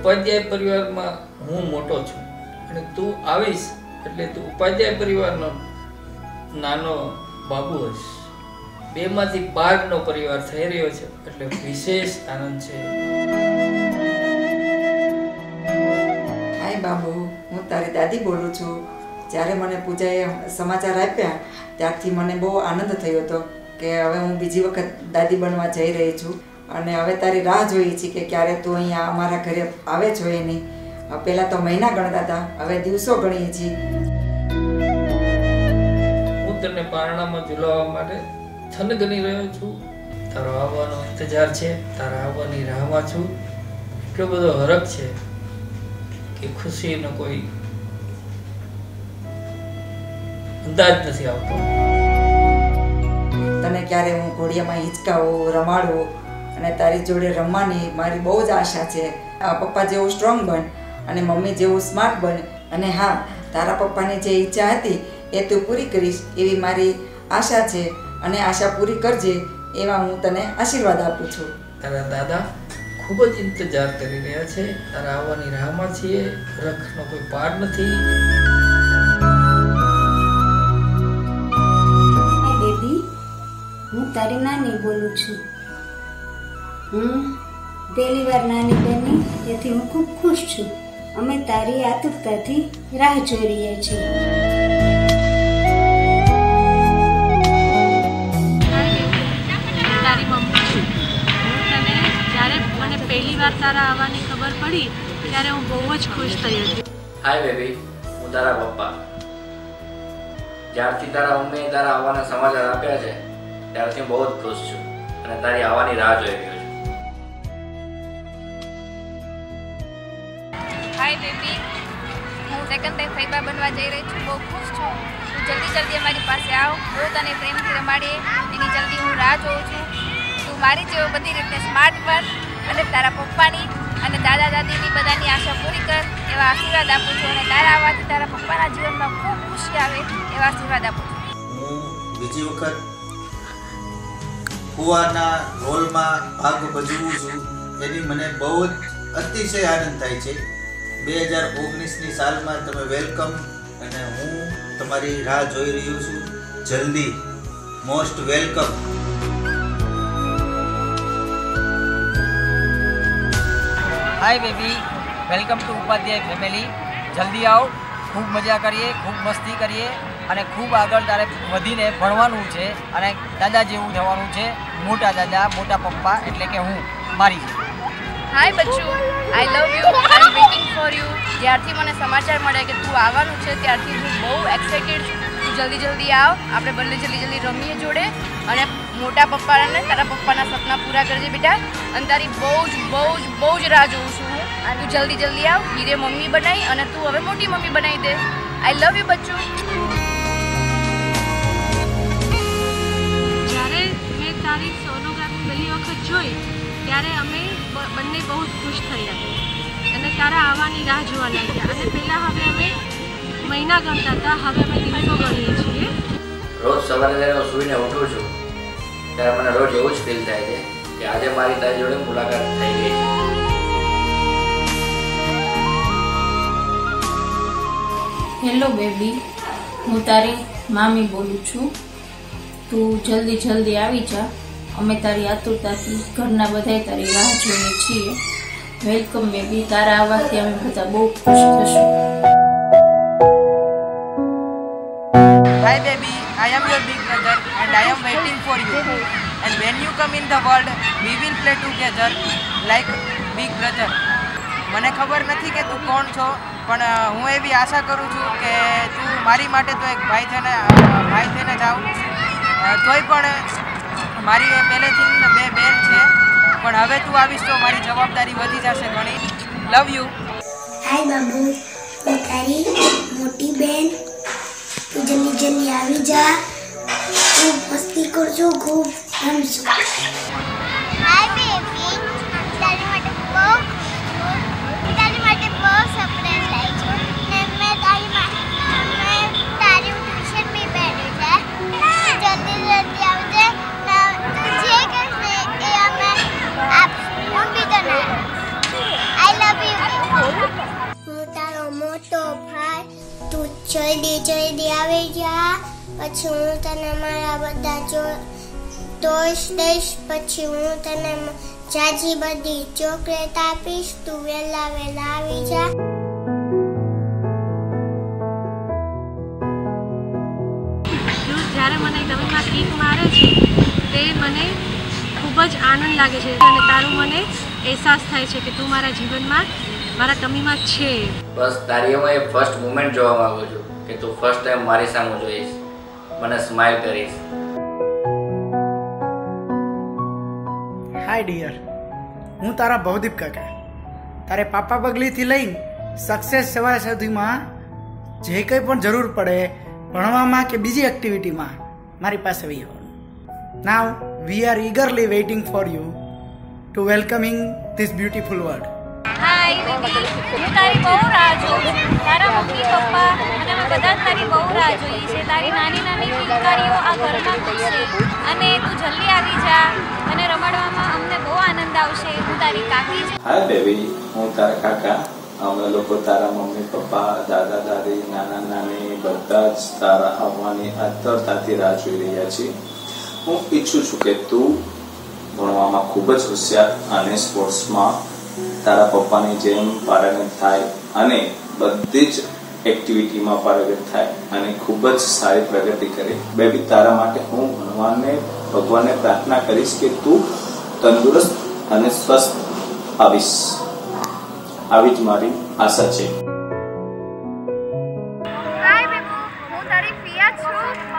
ઉપાધ્યાય પરિવારમાં હું મોટો છું અને તું આવીશ એટલે તું ઉપાધ્યાય પરિવારનો નાનો બાબુ હશે. બેમાંથી બારનો પરિવાર થઈ રહ્યો છે એટલે વિશેષ આનંદ છે. હાય બાબુ, હું તારી દાદી બોલું છું. જ્યારે મને પૂજાએ સમાચાર આપ્યા ત્યારથી મને બહુ આનંદ થયો હતો કે હવે હું બીજી વખત દાદી બનવા જઈ રહી છું અને હવે તારી રાહ જોઈ છે કે ક્યારે તું અહીંયા અમારા ઘરે આવે છો. એની પહેલાં તો મહિના ગણતા હતા, હવે દિવસો ગણીએ છીએ. હું તને પારણામાં ઝુલાવવા માટે થનગની રહ્યો છું. તારો આવવાનો ઇંતજાર છે, તારા આવવાની રાહમાં છું. એટલો બધો હરખ છે કે ખુશીનો કોઈ અંદાજ નથી આવતો. તને ક્યારે હું ઘોડિયામાં હિંચકાવું, રમાડું અને તારી જોડે રમવાની મારી બહુ જ આશા છે. પપ્પા જેવું સ્ટ્રોંગ બન અને મમ્મી જેવું સ્માર્ટ બન અને હા, તારા પપ્પાની જે ઈચ્છા હતી એ તું પૂરી કરીશ એવી મારી આશા છે અને આશા પૂરી કરજે એવા હું તને આશીર્વાદ આપું છું. તારા દાદા ખૂબ જ ઇંતજાર કરી રહ્યા છે. તારા આવવાની રાહમાં છીએ. રખનો કોઈ પાર નથી. બેબી, હું તારી નાની બોલું છું. પહેલી વાર નાની બની તેથી હું ખૂબ ખુશ છું. અમે તારી આતુરતાથી રાહ જોઈ રહ્યા છીએ. તારી મમ્મી છું. હું તને જ્યારે મને પહેલી વાર તારા આવવાની ખબર પડી ત્યારે હું બહુ જ ખુશ થઈ હતી. હાય બેબી, હું તારા પપ્પા. જ્યારથી તારા મમ્મીએ તારા આવવાના સમાચાર આપ્યા છે ત્યારથી હું બહુ જ ખુશ છું અને તારી આવવાની રાહ જોઈ રહ્યો છું. હાય બેબી, હું સેકન્ડ ટાઈમ ફૈબા બનવા જઈ રહી છું. બહુ ખુશ છું. તું જલ્દી અમારી પાસે આવ. હું તને પ્રેમથી રમાડીએ એની જલ્દી હું રાહ જોઉં છું. તું મારી જેવો બધી રીતે સ્માર્ટ બન અને તારા પપ્પાની અને દાદા દાદીની બધાની આશા પૂરી કર એવા આશીર્વાદ આપું છું અને તારા આવવાથી તારા પપ્પાના જીવનમાં ખૂબ ખુશી આવે એવા આશીર્વાદ આપું છું. હું બીજી વખત ફુવાના રોલમાં ભાગ ભજવું છું એની મને બહુ જ અતિશય આનંદ થાય છે. 2019ની સાલમાં તમે વેલકમ અને હું તમારી રાહ જોઈ રહ્યો છું. જલ્દી most welcome. Hi baby, welcome to Upadhyay family. જલ્દી આવ, ખૂબ મજા કરીએ, ખૂબ મસ્તી કરીએ અને ખૂબ આગળ તારે વધીને ભણવાનું છે અને દાદા જેવું થવાનું છે. મોટા દાદા, મોટા પપ્પા એટલે કે હું મારી. હાય બચ્ચુ, I love you. I am waiting for you. જ્યારથી મને સમાચાર મળ્યા કે તું આવવાનું છે ત્યારથી હું બહુ એક્સાઇટેડ છું. તું જલ્દી આવ, આપણે બંને જલ્દી રમીએ જોડે અને મોટા પપ્પા અને તારા પપ્પાના સપના પૂરા કરજે બેટા. અને તારી બહુ જ રાહ જોઉં છું હું. તું જલ્દી આવ. હીરે મમ્મી બનાવી અને તું હવે મોટી મમ્મી બનાવી દે. આઈ લવ યુ બચ્ચુ. જ્યારે મેં તારી સોનોગ્રાફી પહેલી વખત જોઈ ત્યારે અમે બંને બહુ જ ખુશ થયા અને તારા આવવાની રાહ જોવા લાગ્યા. અને પહેલાં હવે અમે મહિના ગણતા હતા, હવે અમે દિવસો ગણીએ છીએ. રોજ સવારે જ્યારે હું સૂઈને ઉઠું છું ત્યારે મને રોજ એવું જ ફીલ થાય છે કે આજે મારી તારી જોડે મુલાકાત થઈ ગઈ છે. હેલો બેબી, હું તારી મામી બોલું છું. તું જલ્દી આવી જા. અમે તારી આતુરતાથી ઘરના બધાય તારી રાહ જોઈએ છીએ. Welcome baby. તારા આવવાથી અમે બધા બહુ ખુશ થશું. Hi baby, I am your big brother and I am waiting for you. And when you come in the world, we will play together like big brother. મને ખબર નથી કે તું કોણ છો, પણ હું એવી આશા કરું છું કે તું મારી માટે તો એક ભાઈ થઈને જાઉં. તોય પણ મારી પહેલેથી 2 બેન છે, પણ હવે તું આવીશ તો મારી જવાબદારી વધી જશે ઘણી. લવ યુ. હાય બાબુ, હું તારી મોટી બેન. તું જલ્દી આવી જા. ખૂબ મસ્તી કરજો, ખૂબ રમશું. હાય બેબી, તારી માટે બહુ સરપ્રાઈઝ લાવી છું ને મેં તારી ટ્યુશન બી પહેર્યું છે. જલ્દી આવજે. તું જે કહેશ ને એ અમે આપશું. હું બી તને આઈ લવ યુ. મોટો ભાઈ, તું જલ્દી જલ્દી આવી જા, પછી હું તને મારા બધા ટોયસ દઈશ, પછી હું તને જાજી બધી ચોકલેટ આપીશ, તું વહેલા વહેલા આવી જા. જ્યારે મને તમીમાં કિક મારે છે તે મને ખૂબ જ આનંદ લાગે છે અને તારું મને અહેસાસ થાય છે કે તું મારા જીવનમાં મારા તમીમાં છે. બસ તારી હું એ ફર્સ્ટ મુમેન્ટ જોવા માંગુ છું કે તું ફર્સ્ટ ટાઈમ મારી સામે જોઈશ, મને સ્માઈલ કરીશ. હાય ડિયર, હું તારા ભવદીપ કાકા. તારે પાપા પગલીથી લઈને સક્સેસ સેવા સુધીમાં જે કંઈ પણ જરૂર પડે ભણવામાં કે બીજી એક્ટિવિટીમાં મારી પાસે આવી આવવાનું. Now we are eagerly waiting for you to welcoming this beautiful world. Hi baby, હું તારી બહુ રાહ જોઉં છું. તારા મમ્મી પપ્પા અને અમે બધા જ તારી બહુ રાહ જોઈએ છે. તારી નાની નાની પિચકારીઓ આ ઘરમાં ખુશશે અને તું જલ્દી આવી જા અને રમાડવામાં અમને બહુ આનંદ આવશે. હું તારી કાકી છું. હાય બેબી, હું તારા કાકા. અમે લોકો તારા મમ્મી પપ્પા, દાદા દાદી, નાના નાની બધા જ તારા આવવાની આતુરતાથી રાહ જોઈ રહ્યા છીએ. હું ઈચ્છું છું કે તું ભણવામાં ખૂબ જ હોશિયાર અને સ્પોર્ટ્સમાં તારા પપ્પાની જેમ પારંગત થાય અને બધી જ એક્ટિવિટીમાં પારંગત થાય અને ખૂબ જ સારી પ્રગતિ કરે. બેબી, તારા માટે હું ભગવાનને પ્રાર્થના કરીશ કે તું તંદુરસ્ત અને સ્વસ્થ આવીશ. આવી જ મારી આશા છે. હાય બેબુ, હું તારી પિયા છું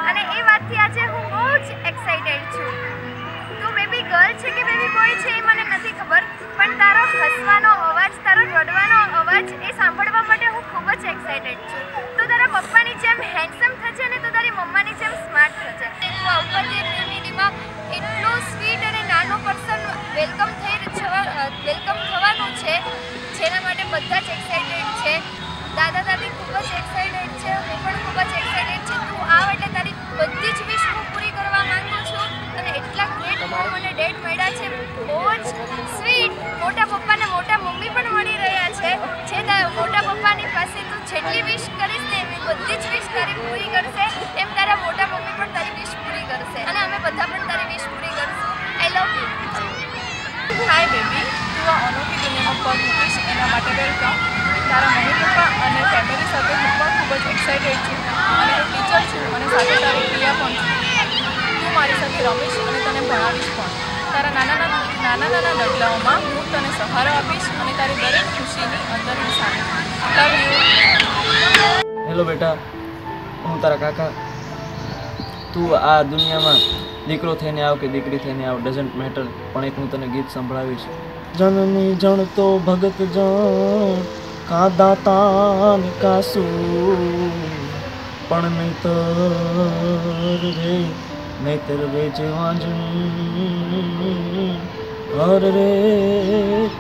અને એ વાતથી આજે હું બહુ જ એક્સાઇટેડ છું. તું બેબી ગર્લ છે કે બેબી બોય છે એ મને નથી ખબર, પણ તારો હસવાનો અવાજ, તારો રડવાનો અવાજ એ સાંભળવા માટે હું ખૂબ જ એક્સાઇટેડ છું. તું તારા પપ્પાની જેમ હેન્ડસમ થશે અને તું તારી મમ્માની જેમ સ્માર્ટ થશે. તું અવકાશી ફેમિલીમાં એટલું સ્વીટ અને નાનો પર્સન વેલકમ થવાનું છે જેના માટે બધા જ એક્સાઇટેડ છે. દાદા દાદી ખૂબ જ એક્સાઇટેડ છે, હું પણ ખૂબ જ એક્સાઇટેડ છે. તું આવ એટલે તારી બધી જ વિશ હું પૂરી કરવા માંગુ છું અને એટલા ગ્રેટ મોમ અને ડેડ મળ્યા છે, બહુ જ સ્વીટ. મોટા પપ્પા ને મોટા મમ્મી પણ મળી રહ્યા છે. જે તારા મોટા પપ્પાની પાસે તું જેટલી વિશ કરીશ ને એવી બધી જ વિશ તારી પૂરી કરશે, એમ તારા મોટા મમ્મી પણ તારી વિશ પૂરી કરશે અને અમે બધા પણ તારી વિશ પૂરી કરશું. આઈ લવ યુ. હાય બેબી, તું આ અનોખી દુનિયામાં પગ મૂકીશ એના માટે વેલકમ. તારા મમ્મી પપ્પા અને ફેમિલી સાથે હું પણ ખૂબ જ એક્સાઇટેડ છું અને હું ટીચર છું અને સાથે તારી પ્રિયા પણ છું. તું મારી સાથે રમીશ અને તને ભણાવીશ પણ. તારા નાના ડગલાઓમાં હું તને સહારો આપીશ અને તારી દરેક ખુશીની અંદર હું સામેલ. Love you. હેલો બેટા, હું તારા કાકા. તું આ દુનિયામાં દીકરો થઈને આવ કે દીકરી થઈને આવ, ડઝન્ટ મેટર, પણ એક હું તને ગીત સંભળાવીશ. જનની જણ તો ભગત જણ કા દાતાન કાસુ, પણ નહીતર વેચે વાંજણી, હર રે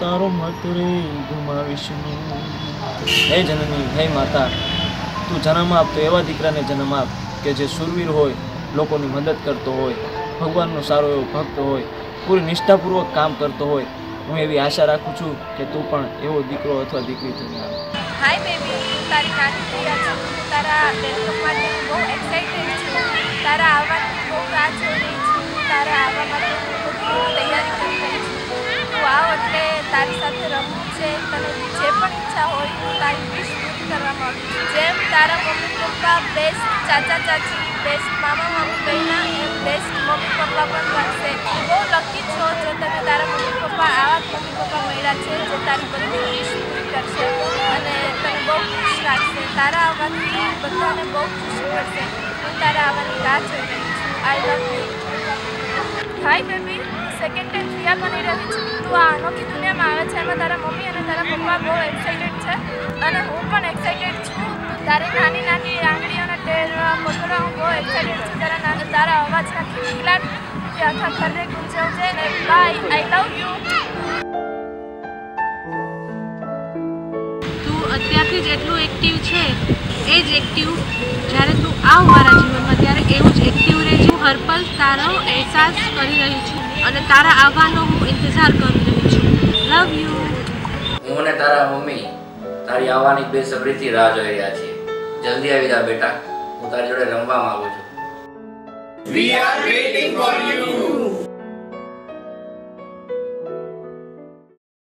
તારો મત રે ગુમાવીશ. હે જનની, હે માતા, તું જન્મ આપ તો એવા દીકરાને જન્મ આપ કે જે શૂરવીર હોય, લોકોની મદદ કરતો હોય, ભગવાનનો સારો એવો ભક્ત હોય, પૂરી નિષ્ઠાપૂર્વક કામ કરતો હોય. હું એવી આશા રાખું છું કે તું પણ એવો દીકરો અથવા દીકરી થઈને આવે. હાય બેબી, હું તારી નાની પ્રિયા છું. હું તારા વેલકમ માટે બહુ એક્સાઇટેડ છું. તારા આવવાની બહુ રાહ જોઈ રહી છું. તારા આવવા માટે હું બધી તૈયારી કરી રહી છું. તું આવ એટલે તારી સાથે રમવું છે. તને જે પણ ઈચ્છા હોય હું તારી વિશ પૂરી કરવા માંગુ છું. જેમ તારા મમ્મી પપ્પા બેસ્ટ ચાચા ચાચી, બેસ્ટ મામા મામી બહેના, એમ બેસ્ટ મમ્મી પપ્પા પણ બનશે. બહુ લકી છો જો તને તારા મમ્મી પપ્પા આવા મમ્મી પપ્પા મળ્યા છે જે તારી બધી વિશ પૂરી કરશે અને તને બહુ ખુશ રાખશે. તારા આવવાથી બધાને બહુ ખુશી મળશે. હું તારા આવવાની રાહ જોઈ રહી છું. I love you. Hi baby, second time Priya બની રહી છું. તું આ અનોખી દુનિયામાં આવે છે એમાં તારા મમ્મી અને તારા પપ્પા બહુ એક્સાઇટેડ છે અને હું પણ એક્સાઇટેડ છું. તારી નાની નાની આંગળીઓના ટેરવા પકડવા હું બહુ એક્સાઇટેડ છું. તારા અવાજના ખિલખિલાટ જે આખા ઘરને ગુંજાવશે. અને બાય, આઈ લવ યુ. તું અત્યારથી જ એટલું એક્ટિવ છે, એ જ એક્ટિવ જ્યારે તું આવ મારા જીવનમાં ત્યારે એવું જ એક્ટિવ રહેજો. હર પલ તારો અહેસાસ કરી રહી છું અને તારા આવવાનો હું ઇંતજાર કરી રહી છું. Love you. હું અને તારા મમ્મી તારી આવવાની બેસબરીથી રાહ જોઈ રહ્યા છીએ. જલ્દી આવી જા બેટા, હું તારી જોડે રમવા માંગુ છું. We are waiting for you.